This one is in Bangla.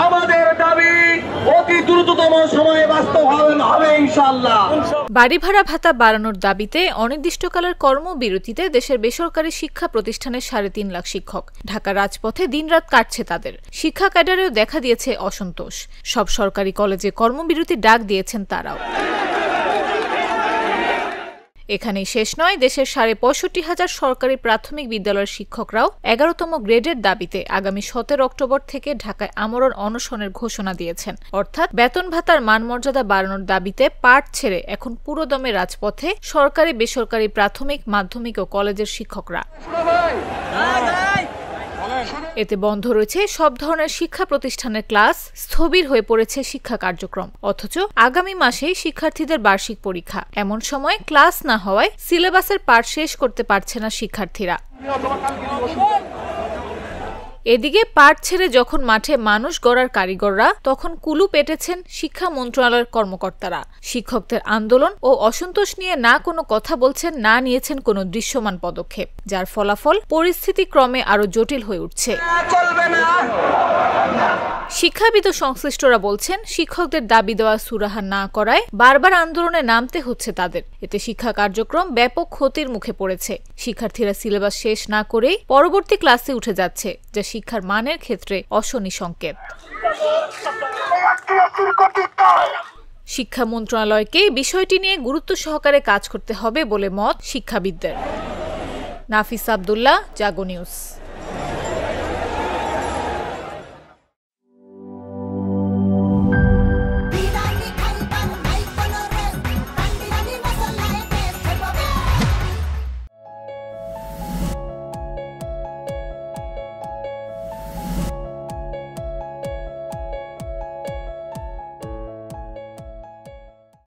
আমাদের দাবি অতি দ্রুততম সময়ে বাস্তবায়ন হবে ইনশাআল্লাহ। বাড়ি ভাড়া ভাতা বাড়ানোর দাবিতে অনির্দিষ্টকালের কর্মবিরতিতে দেশের বেসরকারি শিক্ষা প্রতিষ্ঠানের ৩.৫ লাখ শিক্ষক। ঢাকার রাজপথে দিনরাত কাটছে তাদের। শিক্ষা ক্যাডারেও দেখা দিয়েছে অসন্তোষ। সব সরকারি কলেজে কর্মবিরতির ডাক দিয়েছেন তারাও। এখানেই শেষ নয়, দেশের ৬৫,০০০ সরকারি প্রাথমিক বিদ্যালয়ের শিক্ষকরাও ১১তম গ্রেডের দাবিতে আগামী ১৭ অক্টোবর থেকে ঢাকায় আমরণ অনশনের ঘোষণা দিয়েছেন। অর্থাৎ বেতন ভাতার মানমর্যাদা বাড়ানোর দাবিতে পাঠ ছেড়ে এখন পুরোদমে রাজপথে সরকারি বেসরকারি প্রাথমিক মাধ্যমিক ও কলেজের শিক্ষকরা। এতে বন্ধ রয়েছে সব ধরনের শিক্ষা প্রতিষ্ঠানের ক্লাস, স্থবির হয়ে পড়েছে শিক্ষা কার্যক্রম। অথচ আগামী মাসেই শিক্ষার্থীদের বার্ষিক পরীক্ষা। এমন সময় ক্লাস না হওয়ায় সিলেবাসের পাঠ শেষ করতে পারছে না শিক্ষার্থীরা। এদিকে পাঠ ছেড়ে যখন মাঠে মানুষ গড়ার কারিগররা, তখন কুলু পেটেছেন শিক্ষা মন্ত্রণালয়ের কর্মকর্তারা। শিক্ষকদের আন্দোলন ও অসন্তোষ নিয়ে না কোনো কথা বলছেন, না নিয়েছেন কোনো দৃশ্যমান পদক্ষেপ, যার ফলাফল পরিস্থিতি ক্রমে আরো জটিল হয়ে উঠছে। শিক্ষাবিদ ও সংশ্লিষ্টরা বলছেন, শিক্ষকদের দাবি দেওয়া সুরাহা না করায় বারবার আন্দোলনে নামতে হচ্ছে তাদের। এতে শিক্ষা কার্যক্রম ব্যাপক ক্ষতির মুখে পড়েছে। শিক্ষার্থীরা সিলেবাস শেষ না করেই পরবর্তী ক্লাসে উঠে যাচ্ছে, যা শিক্ষার মানের ক্ষেত্রে অশনি সংকেত। শিক্ষা মন্ত্রণালয়কে বিষয়টি নিয়ে গুরুত্ব সহকারে কাজ করতে হবে বলে মত শিক্ষাবিদদের। নাফিস আব্দুল্লাহ, জাগো নিউজ।